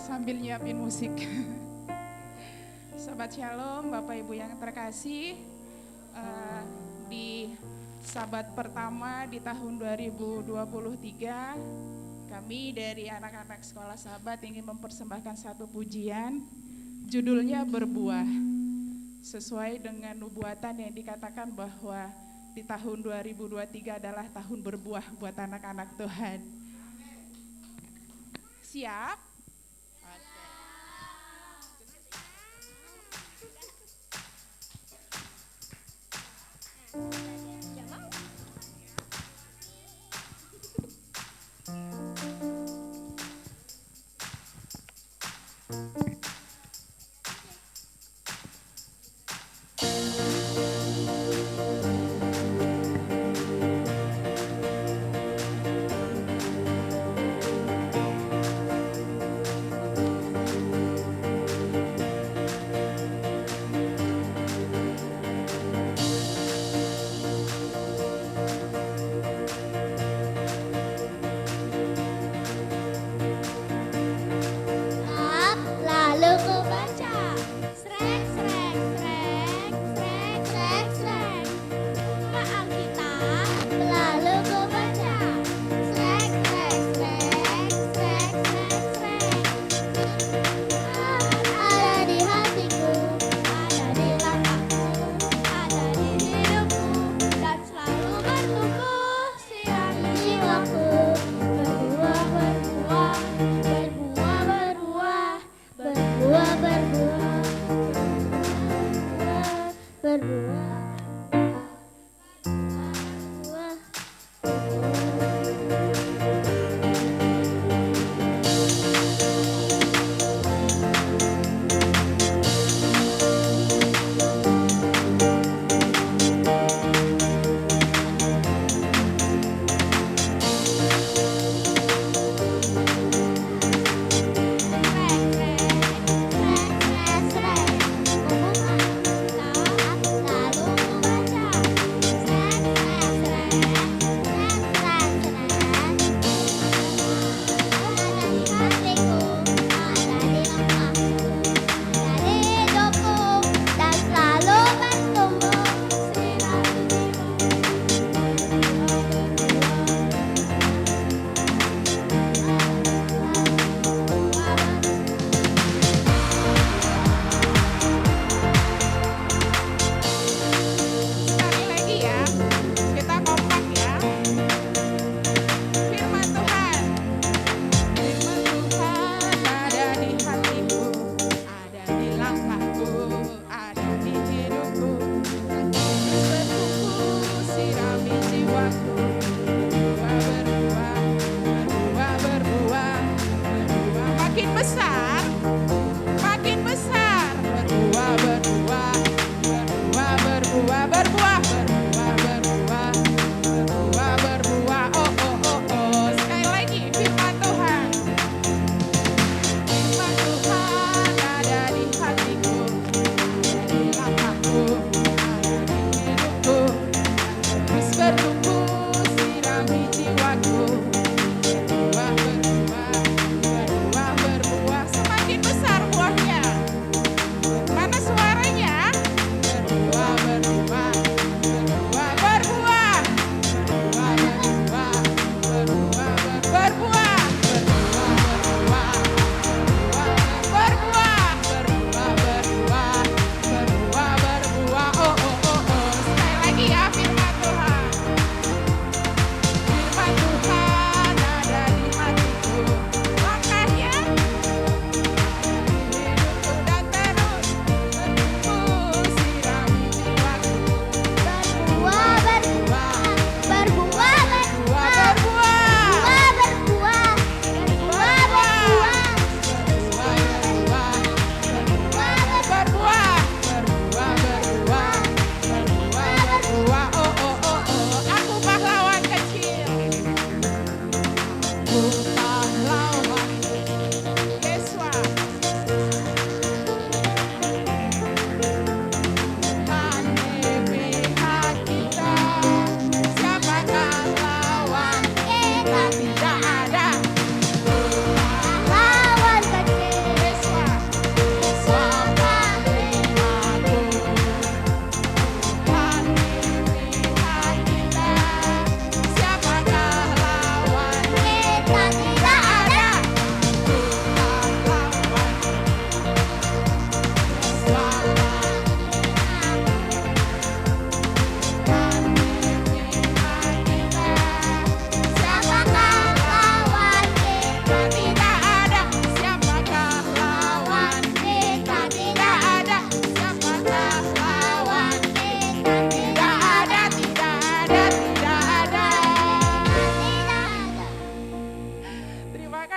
sambil nyiapin musik. Sobat Shalom, Bapak Ibu yang terkasih, di Sabat pertama di tahun 2023, kami dari anak-anak sekolah Sabat ingin mempersembahkan satu pujian, judulnya Berbuah. Sesuai dengan nubuatan yang dikatakan bahwa di tahun 2023 adalah tahun berbuah buat anak-anak Tuhan. Siap?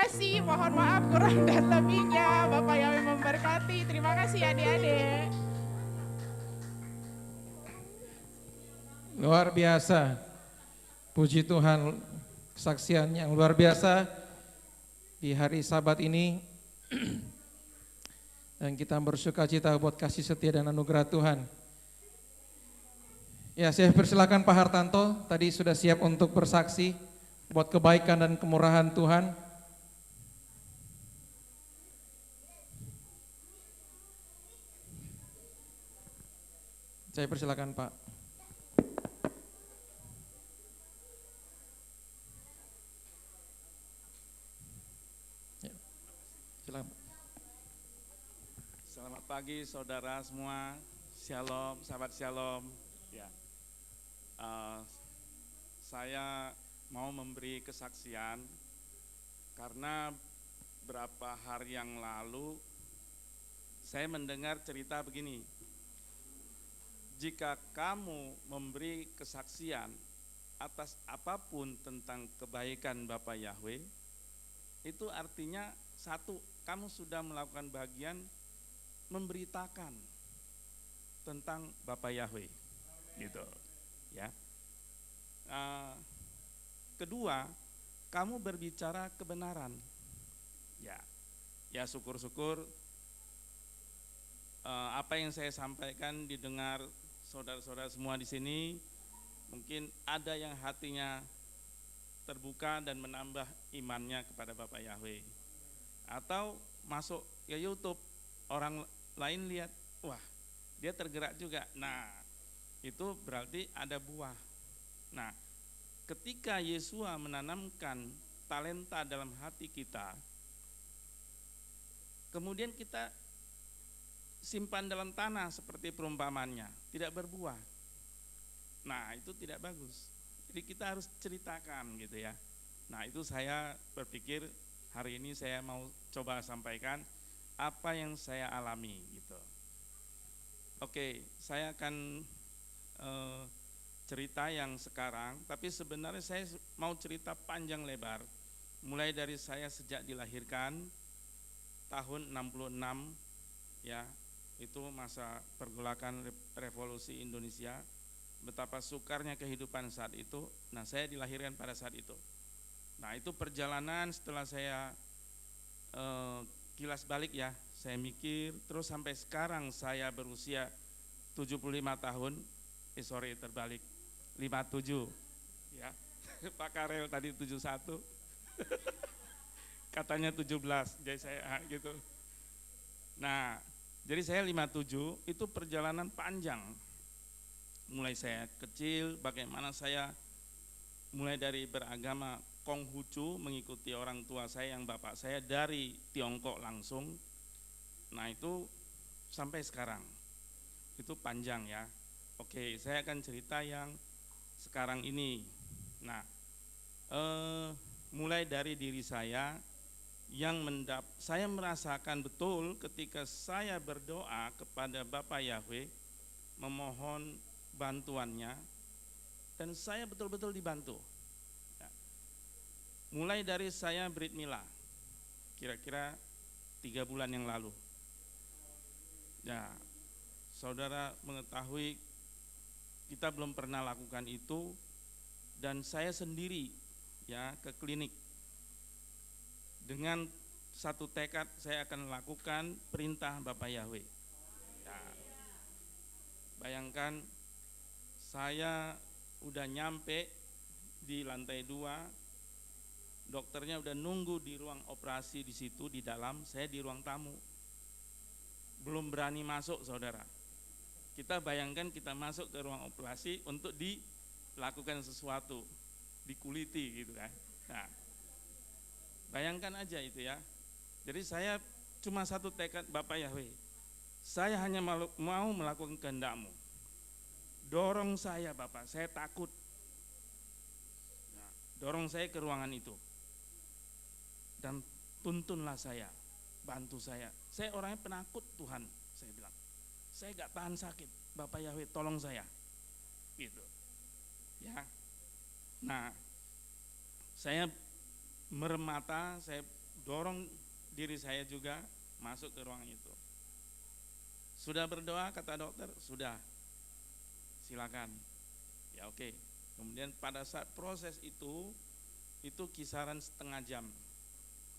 kasih, mohon maaf kurang dan lebihnya. Bapak Yahweh memberkati. Terima kasih adik-adik. Luar biasa. Puji Tuhan, kesaksian yang luar biasa di hari Sabat ini. Dan kita bersuka cita buat kasih setia dan anugerah Tuhan. Ya, saya persilakan Pak Hartanto, tadi sudah siap untuk bersaksi buat kebaikan dan kemurahan Tuhan. Saya persilakan Pak. Ya, silakan. Selamat pagi saudara semua, shalom, sahabat shalom. Ya, saya mau memberi kesaksian karena berapa hari yang lalu saya mendengar cerita begini. Jika kamu memberi kesaksian atas apapun tentang kebaikan Bapak Yahweh, itu artinya satu, kamu sudah melakukan bagian memberitakan tentang Bapak Yahweh, gitu, ya. Kedua, kamu berbicara kebenaran, ya syukur-syukur apa yang saya sampaikan didengar saudara-saudara semua di sini. Mungkin ada yang hatinya terbuka dan menambah imannya kepada Bapak Yahweh, atau masuk ke YouTube, orang lain lihat, wah dia tergerak juga. Nah, itu berarti ada buah. Nah, ketika Yesua menanamkan talenta dalam hati kita, kemudian kita simpan dalam tanah seperti perumpamannya, tidak berbuah. Nah, itu tidak bagus. Jadi kita harus ceritakan gitu ya. Nah, itu saya berpikir hari ini saya mau coba sampaikan apa yang saya alami gitu. Oke, saya akan cerita yang sekarang, tapi sebenarnya saya mau cerita panjang lebar. Mulai dari saya sejak dilahirkan tahun 66, ya, itu masa pergolakan revolusi Indonesia, betapa sukarnya kehidupan saat itu. Nah, saya dilahirkan pada saat itu. Nah, itu perjalanan setelah saya kilas balik ya, saya mikir terus sampai sekarang saya berusia 75 tahun, terbalik 57 ya. Pak Karel tadi 71 katanya 17, jadi saya gitu. Nah, jadi saya 57, itu perjalanan panjang. Mulai saya kecil, bagaimana saya mulai dari beragama Konghucu, mengikuti orang tua saya yang bapak saya dari Tiongkok langsung. Nah, itu sampai sekarang. Itu panjang ya. Oke, saya akan cerita yang sekarang ini. Nah, mulai dari diri saya yang saya merasakan betul ketika saya berdoa kepada Bapak Yahweh memohon bantuannya, dan saya betul-betul dibantu. Ya. Mulai dari saya Brit Mila, kira-kira 3 bulan yang lalu. Ya, saudara mengetahui kita belum pernah lakukan itu, dan saya sendiri ya ke klinik dengan satu tekad, saya akan lakukan perintah Bapak Yahweh. Ya, bayangkan saya udah nyampe di lantai 2, dokternya udah nunggu di ruang operasi di situ di dalam, saya di ruang tamu. Belum berani masuk, saudara. Kita bayangkan kita masuk ke ruang operasi untuk dilakukan sesuatu, dikuliti gitu kan. Nah, bayangkan aja itu ya. Jadi saya cuma satu tekad, Bapak Yahweh, saya hanya mau melakukan kehendak-Mu. Dorong saya Bapak, saya takut. Nah, dorong saya ke ruangan itu. Dan tuntunlah saya, bantu saya. Saya orangnya penakut Tuhan, saya bilang. Saya gak tahan sakit, Bapak Yahweh tolong saya. Gitu. Ya. Nah, saya merem mata, saya dorong diri saya juga masuk ke ruang itu. Sudah berdoa kata dokter, sudah, silakan. Ya oke. Kemudian pada saat proses itu kisaran setengah jam,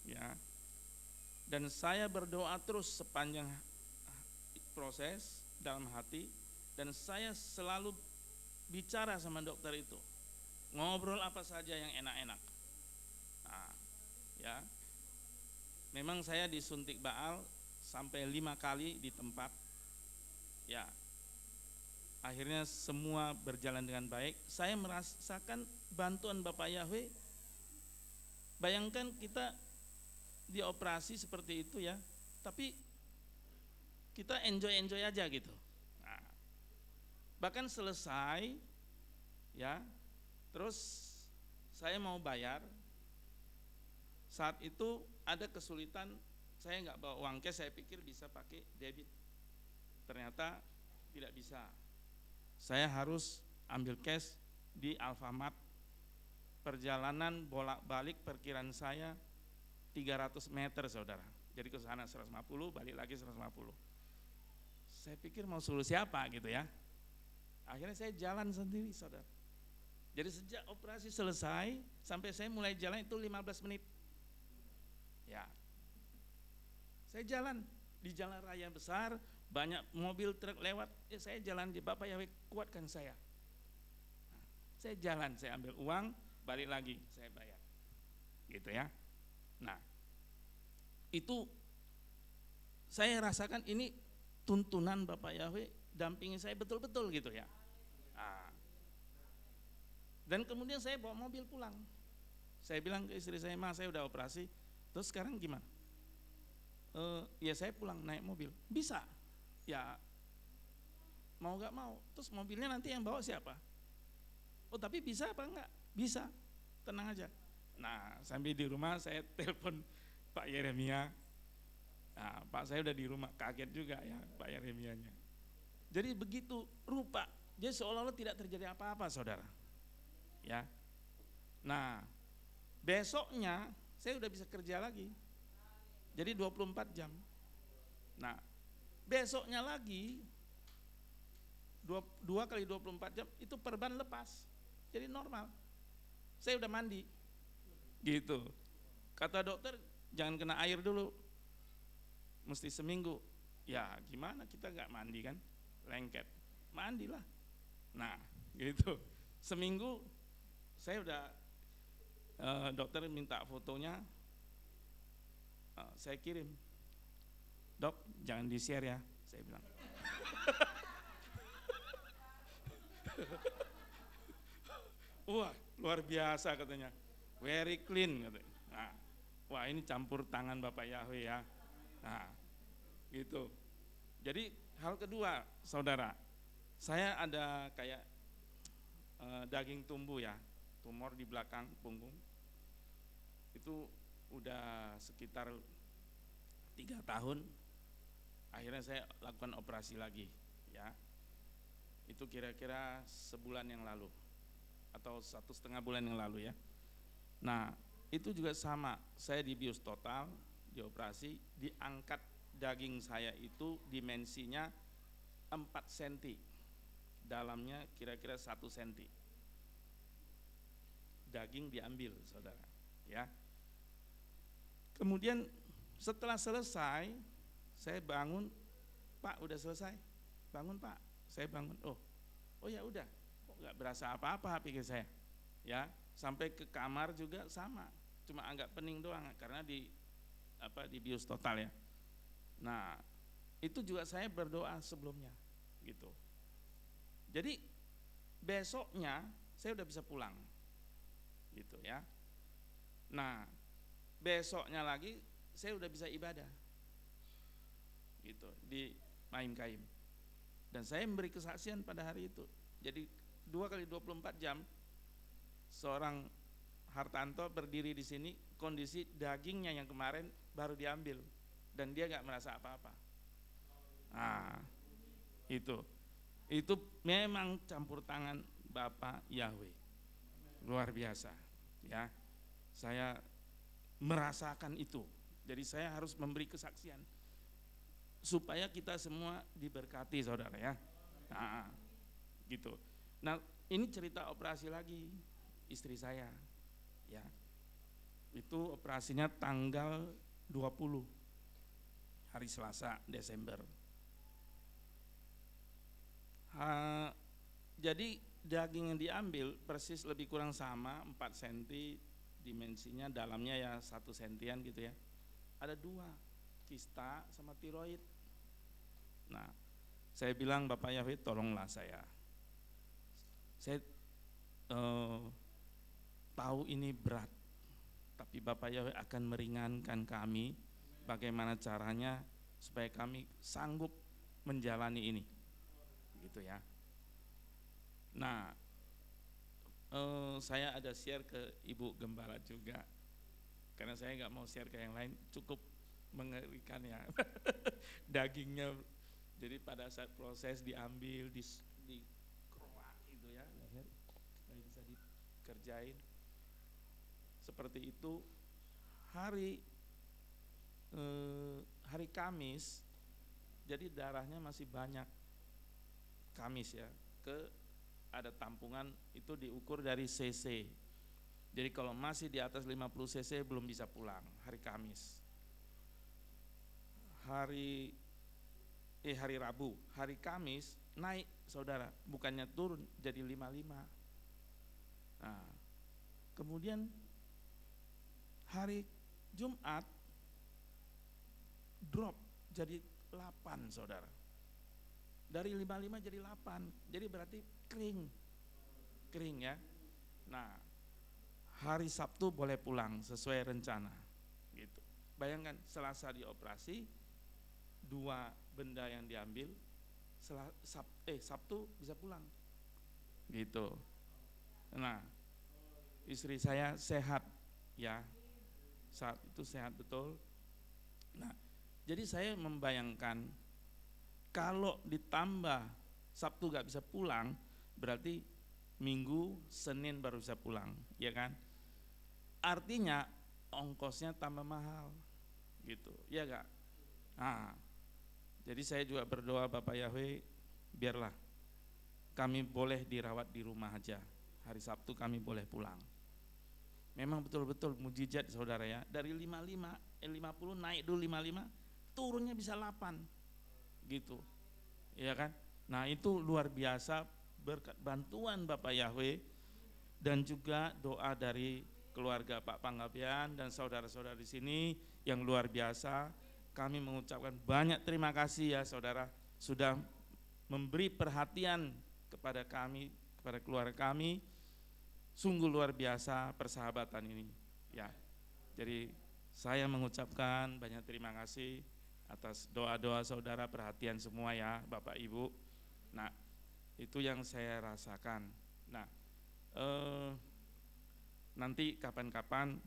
ya. Dan saya berdoa terus sepanjang proses dalam hati, dan saya selalu bicara sama dokter itu, ngobrol apa saja yang enak-enak. Nah, ya, memang saya disuntik Baal sampai 5 kali di tempat, ya. Akhirnya semua berjalan dengan baik. Saya merasakan bantuan Bapak Yahweh. Bayangkan kita dioperasi seperti itu ya, tapi kita enjoy aja gitu. Nah, bahkan selesai, ya, terus saya mau bayar. Saat itu ada kesulitan, saya nggak bawa uang cash, saya pikir bisa pakai debit. Ternyata tidak bisa. Saya harus ambil cash di Alfamart. Perjalanan bolak-balik perkiraan saya 300 meter saudara. Jadi ke sana 150, balik lagi 150. Saya pikir mau solusi apa gitu ya. Akhirnya saya jalan sendiri saudara. Jadi sejak operasi selesai sampai saya mulai jalan itu 15 menit. Ya. Saya jalan di jalan raya besar, banyak mobil truk lewat, saya jalan di Bapak Yahweh kuatkan saya. Nah, saya jalan, saya ambil uang, balik lagi, saya bayar. Gitu ya. Nah, itu saya rasakan ini tuntunan Bapak Yahweh, dampingi saya betul-betul gitu ya. Nah, dan kemudian saya bawa mobil pulang. Saya bilang ke istri saya, "Ma, saya udah operasi, terus sekarang gimana?" Ya saya pulang naik mobil. Bisa? Ya mau gak mau. Terus mobilnya nanti yang bawa siapa? Oh tapi bisa apa enggak? Bisa, tenang aja. Nah sambil di rumah saya telepon Pak Yeremia. Nah, Pak saya udah di rumah, kaget juga ya Pak Yeremianya. Jadi begitu rupa, jadi seolah-olah tidak terjadi apa-apa saudara. Ya. Nah besoknya saya udah bisa kerja lagi. Jadi 24 jam. Nah besoknya lagi 2 kali 24 jam itu perban lepas. Jadi normal. Saya udah mandi. Gitu. Kata dokter jangan kena air dulu. Mesti seminggu. Ya gimana kita gak mandi kan? Lengket. Mandilah. Nah gitu. Seminggu saya udah dokter minta fotonya, saya kirim. Dok jangan di share ya, saya bilang. Wah luar biasa katanya, very clean katanya. Nah, wah ini campur tangan Bapak Yahweh ya. Nah gitu. Jadi hal kedua saudara, saya ada kayak daging tumbuh ya, tumor di belakang punggung. Itu udah sekitar 3 tahun. Akhirnya saya lakukan operasi lagi ya. Itu kira-kira sebulan yang lalu atau 1,5 bulan yang lalu ya. Nah itu juga sama, saya dibius total, dioperasi, diangkat daging saya itu dimensinya 4 cm, dalamnya kira-kira 1 cm. Daging diambil saudara ya. Kemudian setelah selesai saya bangun, Pak udah selesai, bangun Pak, saya bangun, oh ya udah, kok nggak berasa apa-apa pikir saya, ya sampai ke kamar juga sama, cuma agak pening doang karena di bius total ya. Nah itu juga saya berdoa sebelumnya, gitu. Jadi besoknya saya udah bisa pulang, gitu ya. Nah besoknya lagi saya udah bisa ibadah, gitu di Maim Kaim. Dan saya memberi kesaksian pada hari itu. Jadi 2 kali 24 jam seorang Hartanto berdiri di sini, kondisi dagingnya yang kemarin baru diambil dan dia nggak merasa apa-apa. Nah, itu memang campur tangan Bapak Yahweh, luar biasa, ya. Saya merasakan itu. Jadi saya harus memberi kesaksian supaya kita semua diberkati, saudara ya. Nah, gitu. Nah, ini cerita operasi lagi istri saya, ya. Itu operasinya tanggal 20 hari Selasa Desember. Jadi daging yang diambil persis lebih kurang sama 4 cm, dimensinya dalamnya ya 1 sentian gitu ya. Ada 2, kista sama tiroid. Nah, saya bilang Bapak Yahweh tolonglah saya tahu ini berat, tapi Bapak Yahweh akan meringankan kami. Bagaimana caranya supaya kami sanggup menjalani ini, gitu ya. Nah, saya ada share ke Ibu Gembala juga, karena saya nggak mau share ke yang lain, cukup mengerikan ya. Dagingnya, jadi pada saat proses diambil, di keroak itu ya, leher supaya bisa dikerjain seperti itu. Hari Kamis, jadi darahnya masih banyak. Kamis ya, ada tampungan itu diukur dari cc. Jadi kalau masih di atas 50 cc belum bisa pulang hari Kamis. Hari Rabu, hari Kamis naik, saudara, bukannya turun jadi 55. Nah, kemudian hari Jumat drop jadi 8, saudara. Dari 55 jadi 8, jadi berarti kering ya. Nah, hari Sabtu boleh pulang sesuai rencana gitu. Bayangkan Selasa dioperasi, 2 benda yang diambil, Sabtu bisa pulang gitu. Nah, istri saya sehat ya, saat itu sehat betul. Nah, jadi saya membayangkan kalau ditambah Sabtu gak bisa pulang, berarti Minggu, Senin baru bisa pulang, ya kan? Artinya ongkosnya tambah mahal, gitu, ya gak? Nah, jadi saya juga berdoa Bapak Yahweh, biarlah kami boleh dirawat di rumah aja. Hari Sabtu kami boleh pulang. Memang betul-betul mujizat, saudara ya. Dari 50 naik dulu 55, turunnya bisa 8 gitu, ya kan? Nah, itu luar biasa berkat bantuan Bapak Yahweh dan juga doa dari keluarga Pak Panggabean dan saudara-saudara di sini yang luar biasa. Kami mengucapkan banyak terima kasih ya saudara, sudah memberi perhatian kepada kami, kepada keluarga kami. Sungguh luar biasa persahabatan ini ya. Jadi saya mengucapkan banyak terima kasih atas doa-doa saudara, perhatian semua ya Bapak Ibu. Nah, itu yang saya rasakan. Nah, nanti kapan-kapan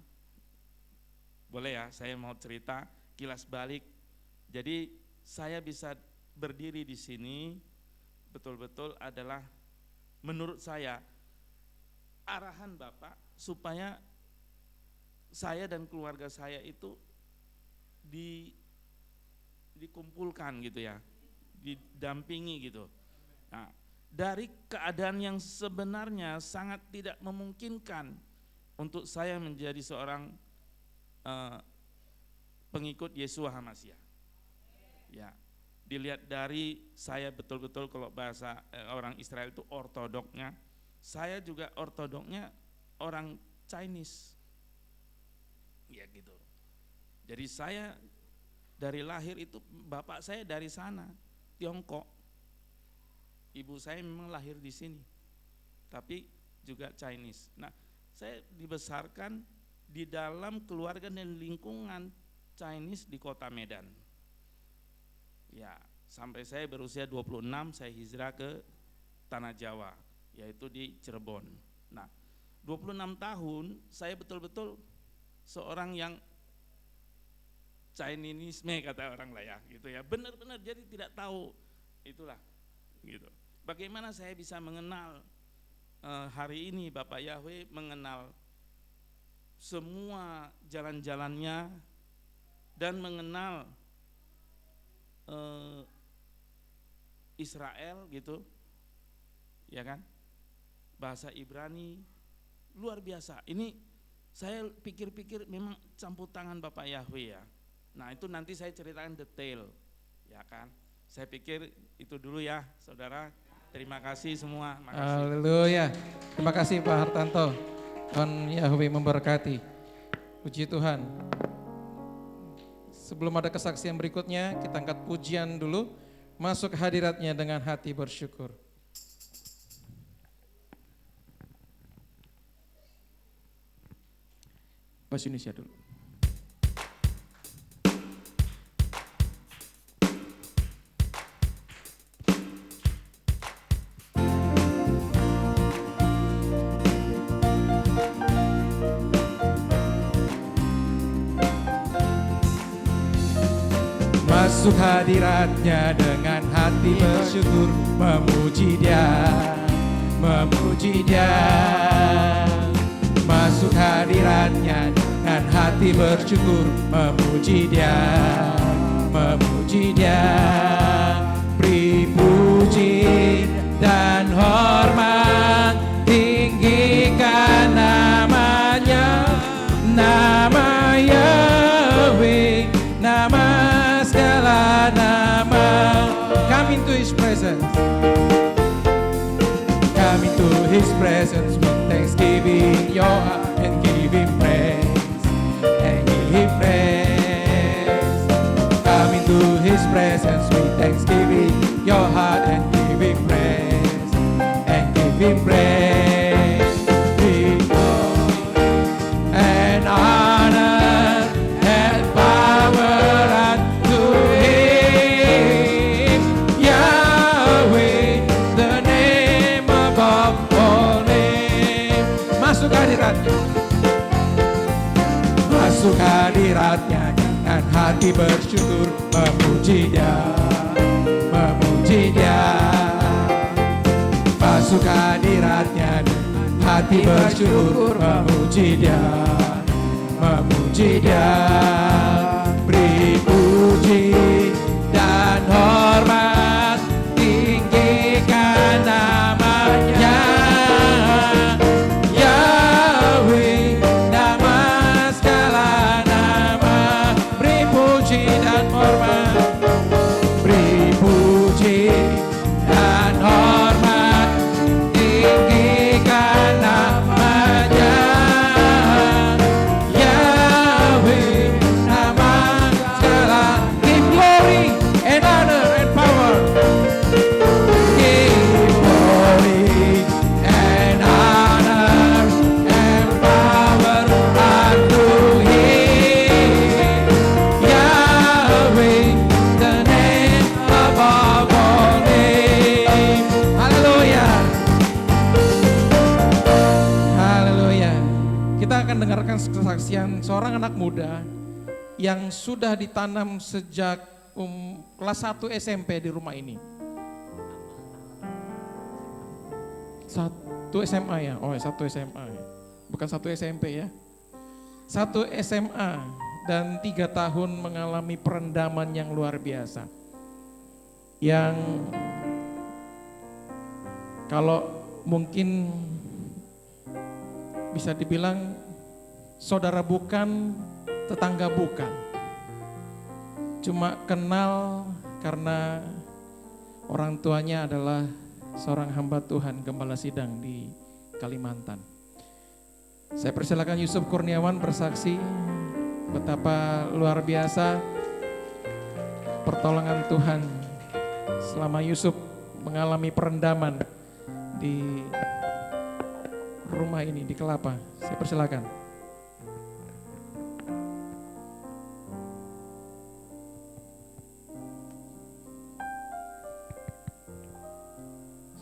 boleh ya saya mau cerita kilas balik. Jadi saya bisa berdiri di sini betul-betul adalah menurut saya arahan Bapak supaya saya dan keluarga saya itu dikumpulkan gitu ya, didampingi gitu. Nah, dari keadaan yang sebenarnya sangat tidak memungkinkan untuk saya menjadi seorang pengikut Yeshua HaMashiach. Ya, dilihat dari saya betul-betul kalau bahasa orang Israel itu ortodoknya, saya juga ortodoknya orang Chinese. Ya gitu. Jadi saya dari lahir itu bapak saya dari sana, Tiongkok. Ibu saya memang lahir di sini, tapi juga Chinese. Nah, saya dibesarkan di dalam keluarga dan lingkungan Chinese di kota Medan. Ya, sampai saya berusia 26 saya hijrah ke Tanah Jawa, yaitu di Cirebon. Nah, 26 tahun saya betul-betul seorang yang Chinisme kata orang lah ya, gitu ya. Benar-benar jadi tidak tahu itulah gitu. Bagaimana saya bisa mengenal hari ini Bapak Yahweh, mengenal semua jalan-jalannya dan mengenal Israel gitu, ya kan? Bahasa Ibrani luar biasa. Ini saya pikir-pikir memang campur tangan Bapak Yahweh ya. Nah itu nanti saya ceritakan detail, ya kan? Saya pikir itu dulu ya, saudara. Terima kasih semua. Makasih. Haleluya. Terima kasih Pak Hartanto. Tuhan Yahweh memberkati. Puji Tuhan. Sebelum ada kesaksian berikutnya, kita angkat pujian dulu. Masuk hadiratnya dengan hati bersyukur. Bahasa Indonesia dulu. Masuk hadiratnya dengan hati bersyukur, memuji Dia, memuji Dia. Masuk hadiratnya dengan hati bersyukur, memuji Dia, memuji Dia. Beri puji dan hormat, tinggikan namanya, nama Yahweh, nama segala nama. Come into His presence, come into His presence with thanksgiving your heart, and give Him praise, and give Him praise. Come into His presence with thanksgiving your heart, and give Him praise, and give Him praise. Be glory and honor and power unto Him, Yahweh, the name above all name. Masuk hadiratnya, masuk hadiratnya dengan hati bersyukur, memuji Dia, memuji Dia. Masuk hadiratnya dengan hati bersyukur, memuji Dia, memuji Dia. Beri puji dan hormat, tinggikan namanya, Yahweh, nama segala nama. Beri puji dan hormat, beri puji dan hormat, tinggikan namanya, Yahweh, nama segala. Give glory and honor and power. Give glory and honor and power unto Him, Yahweh, the name above all name. Haleluya, haleluya. Kita akan dengarkan kesaksian seorang anak muda yang sudah ditanam sejak kelas 1 SMP di rumah ini. 1 SMA ya? Oh 1 SMA, bukan 1 SMP ya. 1 SMA dan 3 tahun mengalami perendaman yang luar biasa. Yang kalau mungkin bisa dibilang saudara bukan, tetangga bukan. Cuma kenal karena orang tuanya adalah seorang hamba Tuhan, gembala sidang di Kalimantan. Saya persilakan Yusuf Kurniawan bersaksi betapa luar biasa pertolongan Tuhan selama Yusuf mengalami perendaman di rumah ini, di Kelapa. Saya persilakan.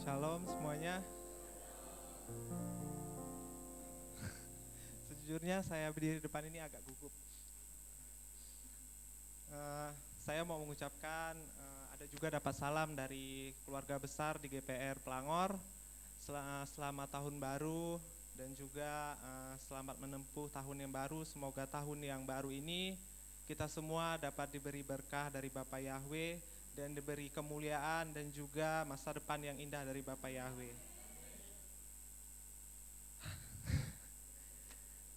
Shalom semuanya. Sejujurnya saya berdiri di depan ini agak gugup. Saya mau mengucapkan ada juga dapat salam dari keluarga besar di GPR Pelangor. Selamat tahun baru dan juga selamat menempuh tahun yang baru. Semoga tahun yang baru ini kita semua dapat diberi berkah dari Bapak Yahweh dan diberi kemuliaan dan juga masa depan yang indah dari Bapak Yahweh.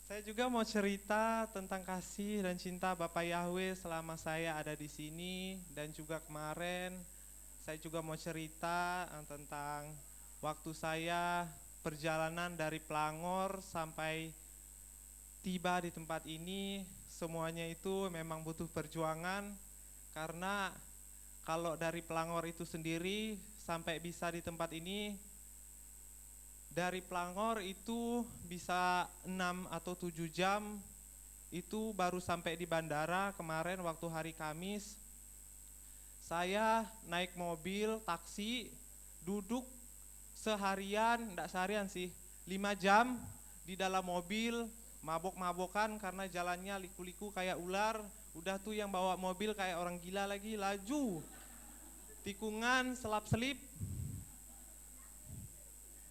Saya juga mau cerita tentang kasih dan cinta Bapak Yahweh selama saya ada di sini, dan juga kemarin saya juga mau cerita tentang waktu saya perjalanan dari Pelangor sampai tiba di tempat ini. Semuanya itu memang butuh perjuangan, karena kalau dari Pelangor itu sendiri sampai bisa di tempat ini, dari Pelangor itu bisa 6 atau 7 jam, itu baru sampai di bandara. Kemarin waktu hari Kamis, saya naik mobil, taksi, duduk seharian, enggak seharian sih, 5 jam di dalam mobil, mabok-mabokan karena jalannya liku-liku kayak ular. Udah tuh yang bawa mobil kayak orang gila lagi, laju, tikungan, selap-selip,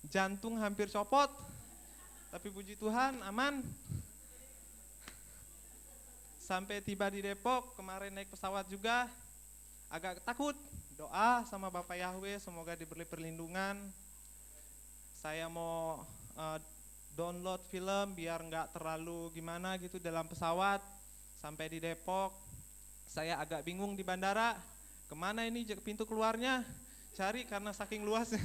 jantung hampir copot, tapi puji Tuhan aman. Sampai tiba di Depok, kemarin naik pesawat juga, agak takut. Doa sama Bapak Yahweh semoga diberi perlindungan. Saya mau download film biar nggak terlalu gimana gitu dalam pesawat. Sampai di Depok, saya agak bingung di bandara, kemana ini pintu keluarnya, cari karena saking luasnya.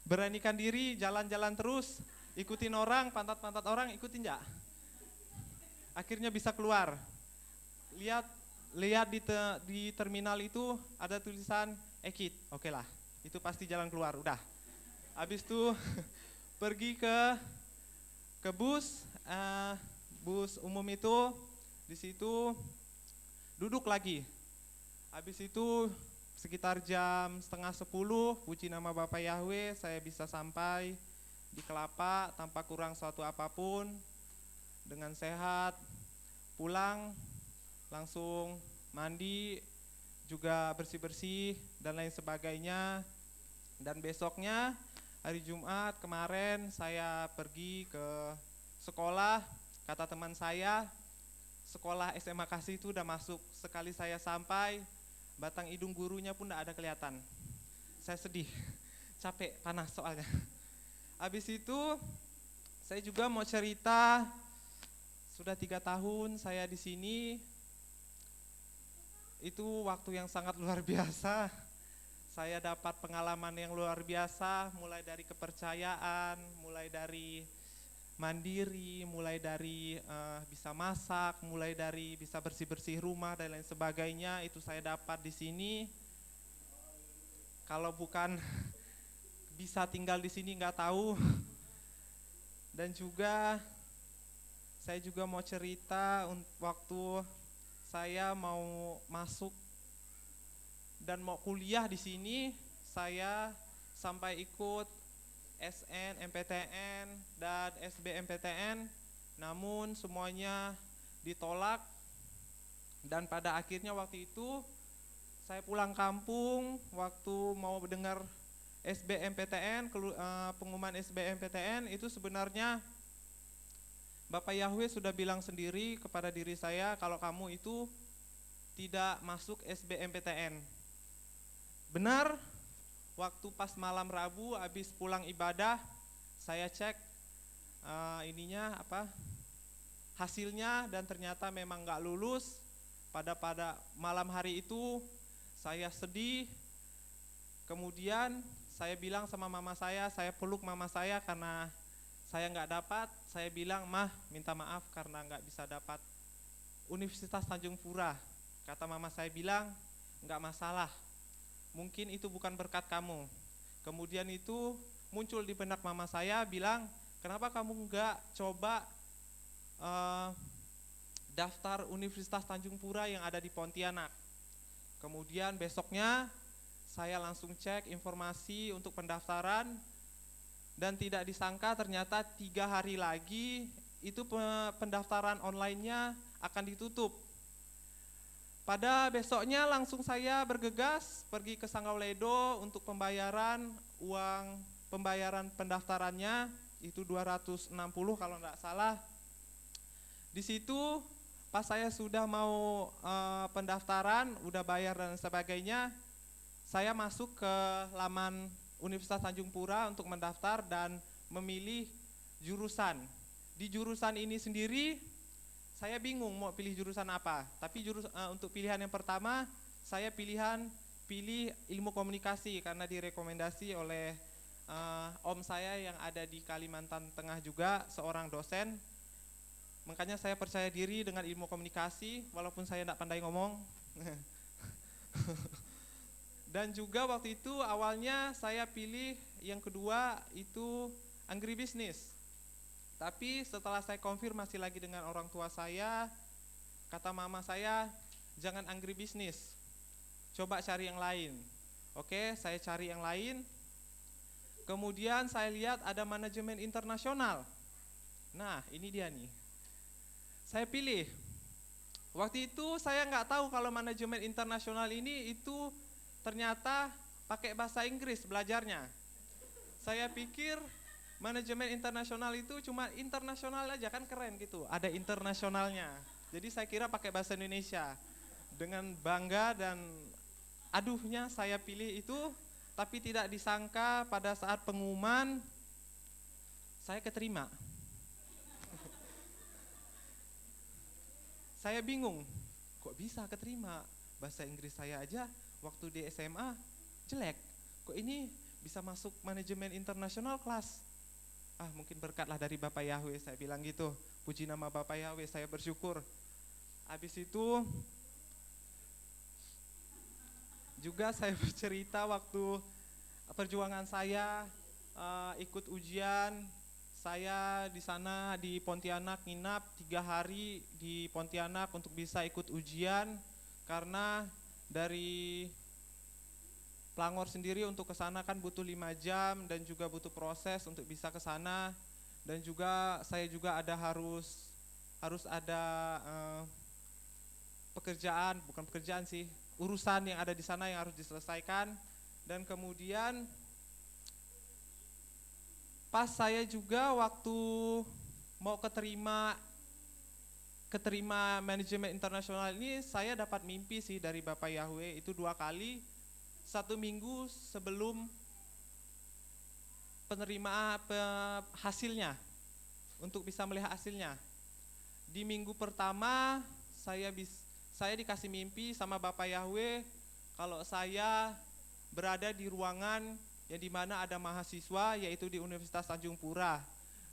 Beranikan diri, jalan-jalan terus, ikutin orang, pantat-pantat orang, ikutin enggak? Akhirnya bisa keluar. Lihat di terminal itu ada tulisan exit, oke lah, itu pasti jalan keluar, udah. Habis itu pergi ke bus umum itu, di situ duduk lagi. Habis itu sekitar jam setengah 10, puji nama Bapak Yahweh, saya bisa sampai di Kelapa tanpa kurang suatu apapun, dengan sehat. Pulang langsung mandi, juga bersih-bersih dan lain sebagainya. Dan besoknya hari Jumat kemarin saya pergi ke sekolah. Kata teman saya, sekolah SMA Kasih itu udah masuk. Sekali saya sampai, batang hidung gurunya pun tidak ada kelihatan. Saya sedih, capek, panas soalnya. Habis itu saya juga mau cerita, sudah 3 tahun saya di sini. Itu waktu yang sangat luar biasa. Saya dapat pengalaman yang luar biasa, mulai dari kepercayaan, mulai dari mandiri, mulai dari bisa masak, mulai dari bisa bersih-bersih rumah dan lain sebagainya. Itu saya dapat di sini. Kalau bukan bisa tinggal di sini nggak tahu. Dan juga saya juga mau cerita waktu saya mau masuk dan mau kuliah di sini, saya sampai ikut SNMPTN dan SBMPTN, namun semuanya ditolak. Dan pada akhirnya waktu itu saya pulang kampung waktu mau mendengar SBMPTN, pengumuman SBMPTN itu sebenarnya Bapak Yahweh sudah bilang sendiri kepada diri saya kalau kamu itu tidak masuk SBMPTN. Benar, waktu pas malam Rabu habis pulang ibadah, saya cek hasilnya, dan ternyata memang nggak lulus. Pada malam hari itu saya sedih. Kemudian saya bilang sama mama saya peluk mama saya karena saya nggak dapat. Saya bilang, "Mah, minta maaf karena nggak bisa dapat Universitas Tanjung Pura." Kata mama saya bilang, "Nggak masalah, mungkin itu bukan berkat kamu." Kemudian itu muncul di benak mama saya bilang, "Kenapa kamu nggak coba daftar Universitas Tanjung Pura yang ada di Pontianak?" Kemudian besoknya saya langsung cek informasi untuk pendaftaran, dan tidak disangka ternyata 3 hari lagi itu pendaftaran online-nya akan ditutup. Pada besoknya langsung saya bergegas pergi ke Sanggau Ledo untuk pembayaran uang pembayaran pendaftarannya itu 260 kalau enggak salah. Di situ pas saya sudah mau pendaftaran, udah bayar dan sebagainya, saya masuk ke laman Universitas Tanjung Pura untuk mendaftar dan memilih jurusan. Di jurusan ini sendiri saya bingung mau pilih jurusan apa. Tapi untuk pilihan yang pertama saya pilih ilmu komunikasi karena direkomendasi oleh om saya yang ada di Kalimantan Tengah juga, seorang dosen. Makanya saya percaya diri dengan ilmu komunikasi walaupun saya tidak pandai ngomong. Dan juga waktu itu awalnya saya pilih yang kedua itu agribisnis. Tapi setelah saya konfirmasi lagi dengan orang tua saya, kata mama saya, jangan agribisnis, coba cari yang lain. Oke, saya cari yang lain. Kemudian saya lihat ada manajemen internasional. Nah, ini dia nih. Saya pilih. Waktu itu saya nggak tahu kalau manajemen internasional ini itu ternyata pakai bahasa Inggris belajarnya. Saya pikir manajemen internasional itu cuma internasional aja, kan keren gitu, ada internasionalnya. Jadi saya kira pakai bahasa Indonesia. Dengan bangga dan aduhnya saya pilih itu, tapi tidak disangka pada saat pengumuman saya keterima. Saya bingung, kok bisa keterima? Bahasa Inggris saya aja waktu di SMA jelek, kok ini bisa masuk manajemen internasional kelas? Mungkin berkatlah dari Bapak Yahweh, saya bilang gitu. Puji nama Bapak Yahweh, saya bersyukur. Habis itu juga saya bercerita waktu perjuangan saya ikut ujian. Saya di sana di Pontianak nginap 3 hari di Pontianak untuk bisa ikut ujian, karena dari Plangor sendiri untuk ke sana kan butuh 5 jam dan juga butuh proses untuk bisa ke sana. Dan juga saya juga ada harus ada pekerjaan, bukan pekerjaan sih, urusan yang ada di sana yang harus diselesaikan. Dan kemudian pas saya juga waktu mau keterima manajemen internasional ini, saya dapat mimpi sih dari Bapak Yahweh itu 2 kali. 1 minggu sebelum penerimaan hasilnya, untuk bisa melihat hasilnya. Di minggu pertama saya dikasih mimpi sama Bapak Yahweh kalau saya berada di ruangan yang dimana ada mahasiswa, yaitu di Universitas Tanjung Pura.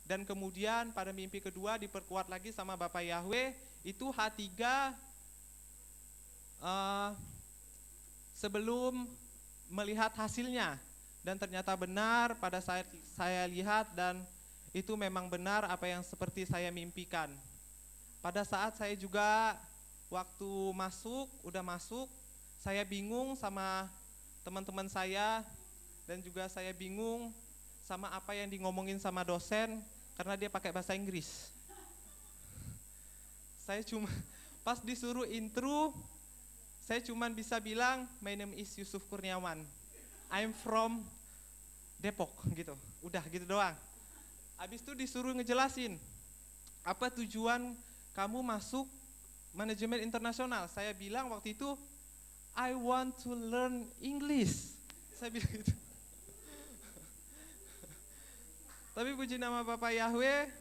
Dan kemudian pada mimpi kedua diperkuat lagi sama Bapak Yahweh, itu H3 sebelum melihat hasilnya. Dan ternyata benar pada saat saya lihat, dan itu memang benar apa yang seperti saya mimpikan. Pada saat saya juga waktu udah masuk, saya bingung sama teman-teman saya, dan juga saya bingung sama apa yang ngomongin sama dosen karena dia pakai bahasa Inggris. Saya cuma pas disuruh intro, saya cuma bisa bilang my name is Yusuf Kurniawan, I'm from Depok gitu. Udah gitu doang. Habis itu disuruh ngejelasin apa tujuan kamu masuk manajemen internasional. Saya bilang waktu itu I want to learn English. Saya bilang gitu. Tapi puji nama Bapak Yahweh,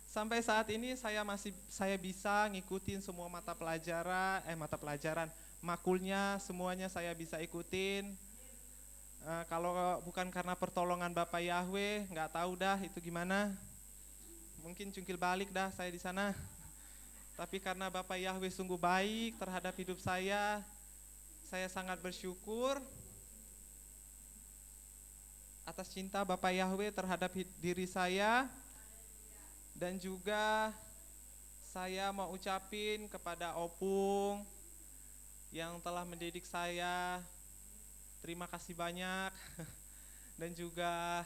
sampai saat ini saya bisa ngikutin semua mata pelajaran, makulnya semuanya saya bisa ikutin. Kalau bukan karena pertolongan Bapak Yahweh, nggak tahu dah itu gimana. Mungkin cungkil balik dah saya di sana. Tapi karena Bapak Yahweh sungguh baik terhadap hidup saya sangat bersyukur atas cinta Bapak Yahweh terhadap diri saya. Dan juga saya mau ucapin kepada Opung yang telah mendidik saya, terima kasih banyak. Dan juga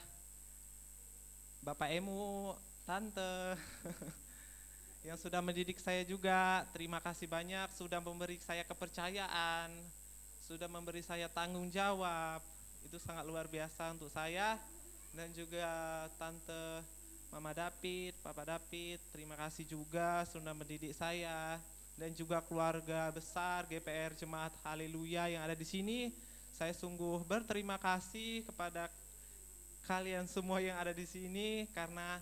Bapak Emu, Tante yang sudah mendidik saya juga, terima kasih banyak, sudah memberi saya kepercayaan, sudah memberi saya tanggung jawab. Itu sangat luar biasa untuk saya. dan juga Tante Mama David, Papa David, terima kasih juga sudah mendidik saya, dan juga keluarga besar GPR Jemaat Haleluya yang ada di sini. Saya sungguh berterima kasih kepada kalian semua yang ada di sini, karena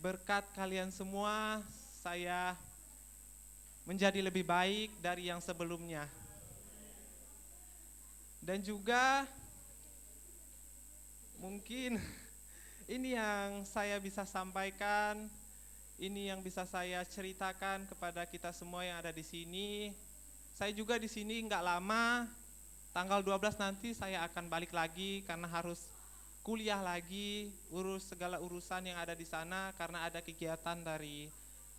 berkat kalian semua saya menjadi lebih baik dari yang sebelumnya. Dan juga mungkin ini yang saya bisa sampaikan, ini yang bisa saya ceritakan kepada kita semua yang ada di sini. Saya juga di sini nggak lama, tanggal 12 nanti saya akan balik lagi karena harus kuliah lagi, urus segala urusan yang ada di sana karena ada kegiatan dari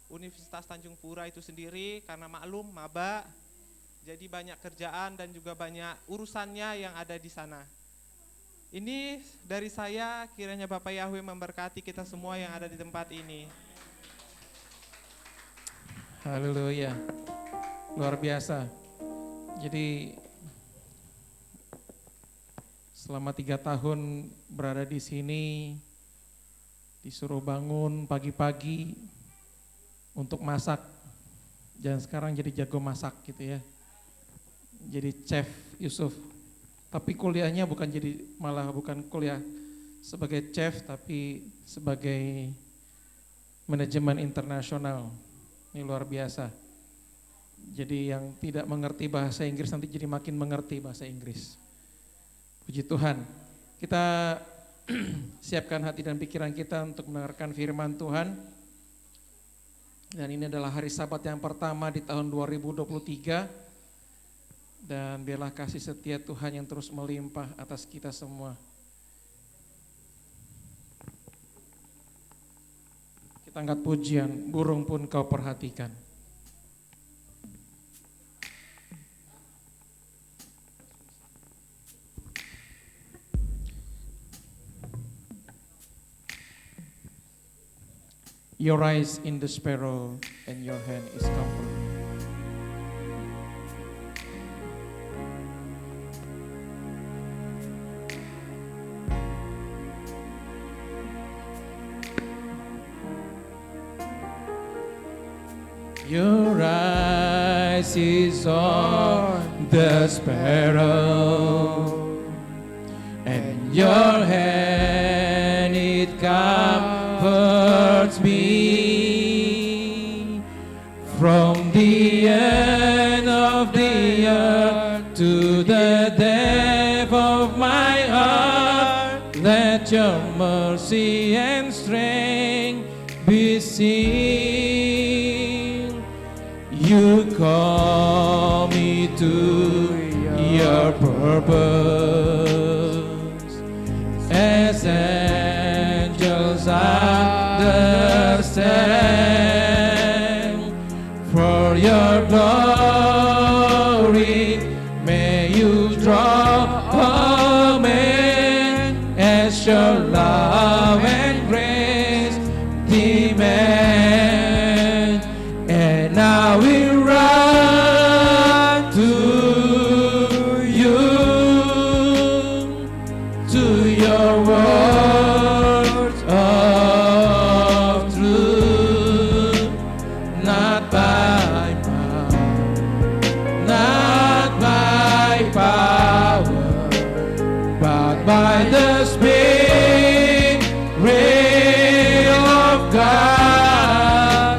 Universitas Tanjung Pura itu sendiri, karena maklum maba, jadi banyak kerjaan dan juga banyak urusannya yang ada di sana. Ini dari saya, kiranya Bapak Yahweh memberkati kita semua yang ada di tempat ini. Haleluya, luar biasa. Jadi selama 3 tahun berada di sini, disuruh bangun pagi-pagi untuk masak, dan sekarang jadi jago masak gitu ya. Jadi Chef Yusuf. Tapi kuliahnya bukan kuliah sebagai chef, tapi sebagai manajemen internasional. Ini luar biasa. Jadi yang tidak mengerti bahasa Inggris nanti jadi makin mengerti bahasa Inggris. Puji Tuhan. Kita siapkan hati dan pikiran kita untuk mendengarkan firman Tuhan. Dan ini adalah hari Sabat yang pertama di tahun 2023. Dan biarlah kasih setia Tuhan yang terus melimpah atas kita semua. Kita angkat pujian, burung pun kau perhatikan. Your eyes in the sparrow and your hand is comfort. Your eyes is on the sparrow, and your hand it comforts me. From the end of the earth to the depth of my heart, let your mercy and strength be seen. You call me to your purpose, as angels understand. For your glory, may you draw all men as your love and grace demand. And I will run to you, to your words of truth, not by power, not by power, but by the Spirit of God.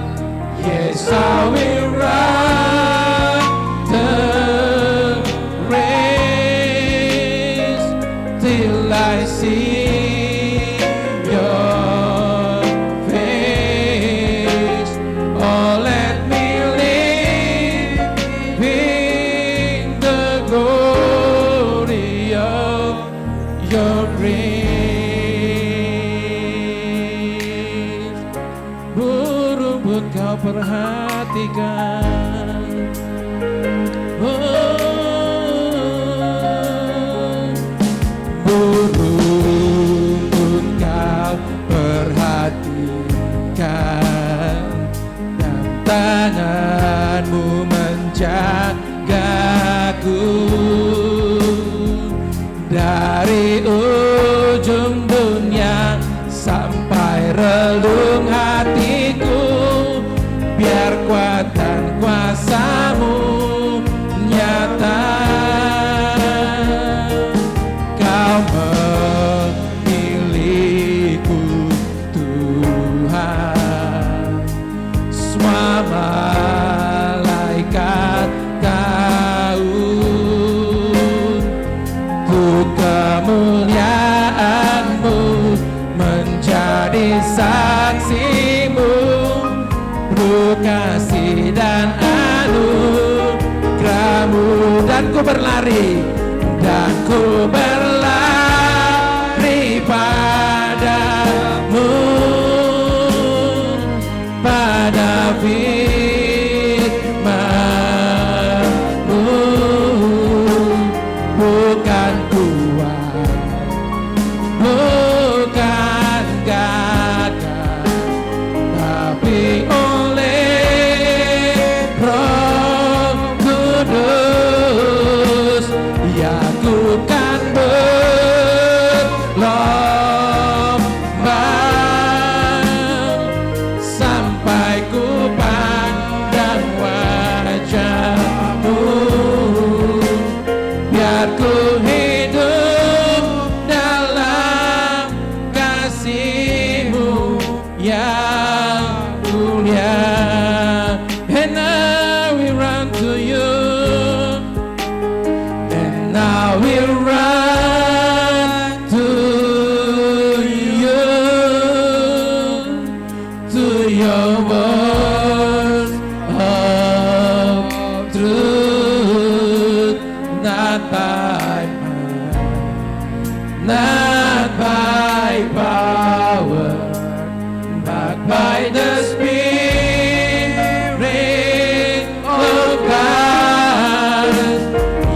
Yes, I will run the race till I see your face. Oh, let me live in the glory of your grace. Burung pun kau perhatikan. Burung pun kau perhatikan, dan tanganmu menjagaku dari ujung dunia relung hatiku, biar kuat dan kuasa-Mu nyata. Kau memilihku Tuhan, semua malaikat tahu untuk kemuliaan-Mu, menjadi saksi-Mu, penuh kasih dan anugerah-Mu. Dan ku berlari padamu, pada firman-Mu. Bukan kuat, bukan gagah, tapi oleh Roh Kudus, ya ku kan berlomba sampai ku pandang wajah-Mu, biar ku hidup dalam kasih-Mu yang mulia. And now we run to you, and now we run to you, to your words of truth, not by might, not by power, but by the Spirit of God.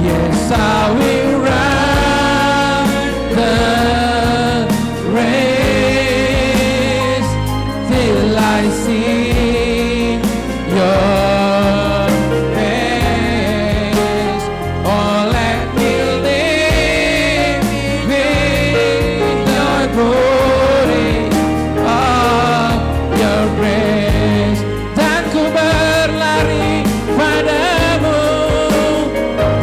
Yes, I will run the race till I see your face. Oh, let me live in your glory of your grace. Dan ku berlari padamu,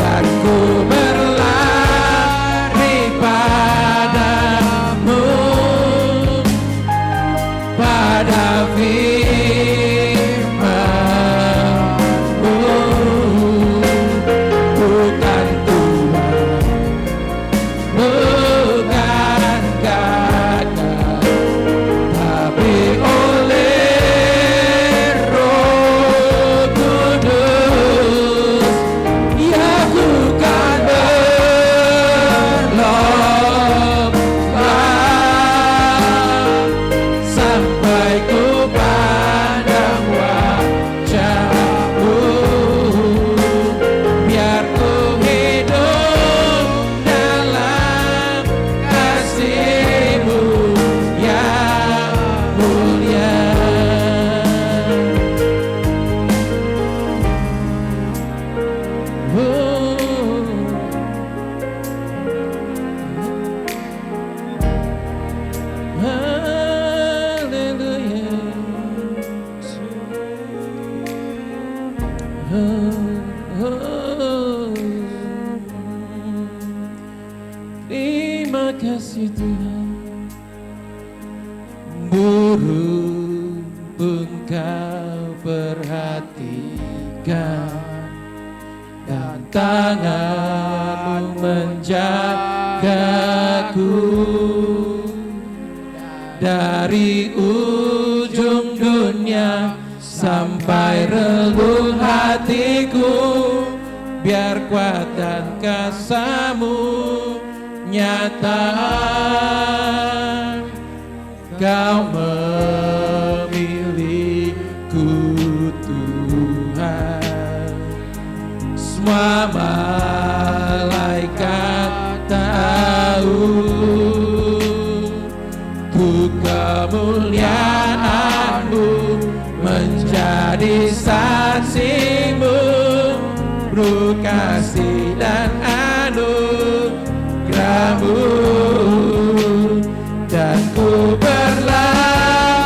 dan ku berlari padamu, pada firman-Mu. Bukan Tuhan, bukan gagah, tapi oleh Roh Kudus, ya ku kan berlomba sampai ku pandang wajah-Mu, biar ku hidup dalam kasih-Mu yang mulia. Terima kasih Tuhan. Burung pun Kau perhatikan, dan tangan-Mu menjagaku dari ujung dunia sampai relung hatiku, biar kuat dan kasih-Mu nyata. Kau memilihku Tuhan, semua malaikat tahu ku kemuliaan-Mu, menjadi saksi-Mu, penuh kasih dan anugerah-Mu. Dan ku berlari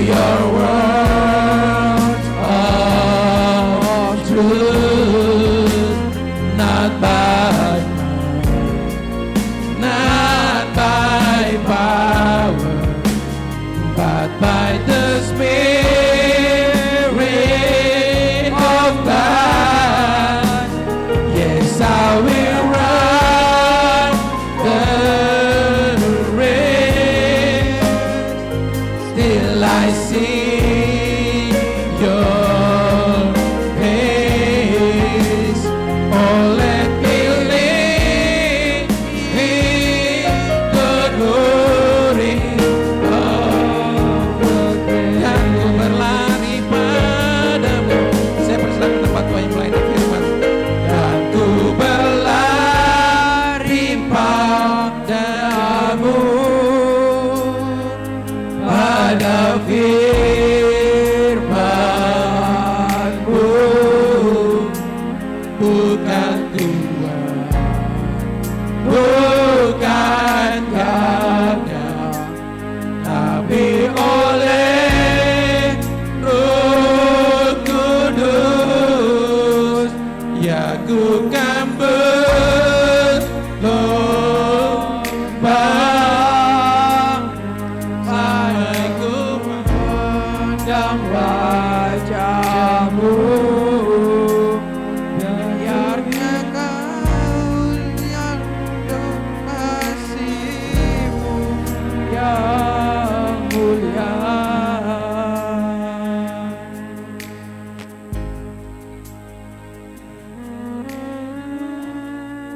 your word of truth, not by might, not by power, but by the Spirit of God. Yes, I will run the race till I see your face. Oh, let me live in the glory of the great. Dan ku berlari padamu. Saya persilakan tempat Tuhan yang melayan firman. Dan ku berlari padamu, pada firman-Mu, bukan Tuhan, bukan karya, tapi oleh Roh Kudus, ya ku kan berlomba sampai ku memandang wajah-Mu. Biarnya Kau yang kasih-Mu yang mulia.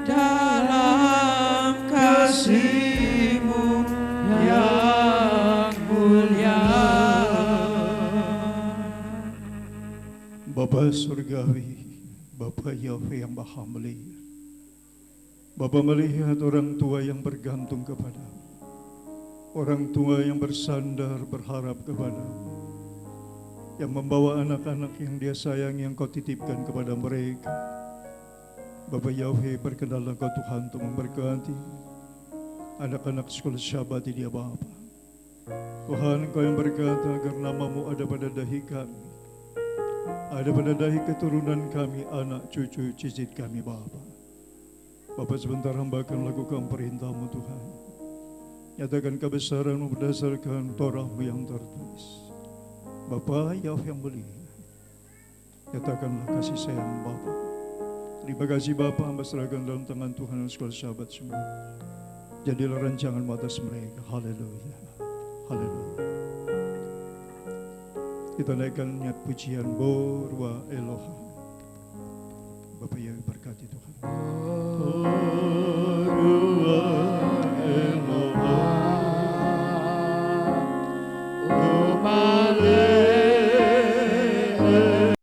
Dalam kasih-Mu yang mulia. Bapa Surgawi, Bapa Yahweh yang Maha Mulia, Bapa melihat orang tua yang bergantung kepadamu, orang tua yang bersandar berharap kepadamu, yang membawa anak-anak yang dia sayangi yang Kau titipkan kepada mereka. Bapa Yahweh, berkenanlah Kau Tuhan untuk memberkati anak-anak sekolah Syabat ini, ya Bapa. Tuhan, Kau yang berkata agar nama-Mu ada pada dahi kami, ada pada dahi keturunan kami, anak cucu cicit kami, Bapa. Bapa, sebentar hamba akan lakukan perintah-Mu, Tuhan. Nyatakan kebesaran-Mu berdasarkan Torah-Mu yang tertulis. Bapa Yahweh yang mulia, nyatakanlah kasih sayang Bapa. Terima kasih Bapa, hamba serahkan dalam tangan Tuhan dan sekolah Syabat semua. Jadilah rancangan-Mu atas mereka. Haleluya, haleluya. Kita naikkan niat pujian Borwa Elohim. Bapak yang berkati Tuhan. Borwa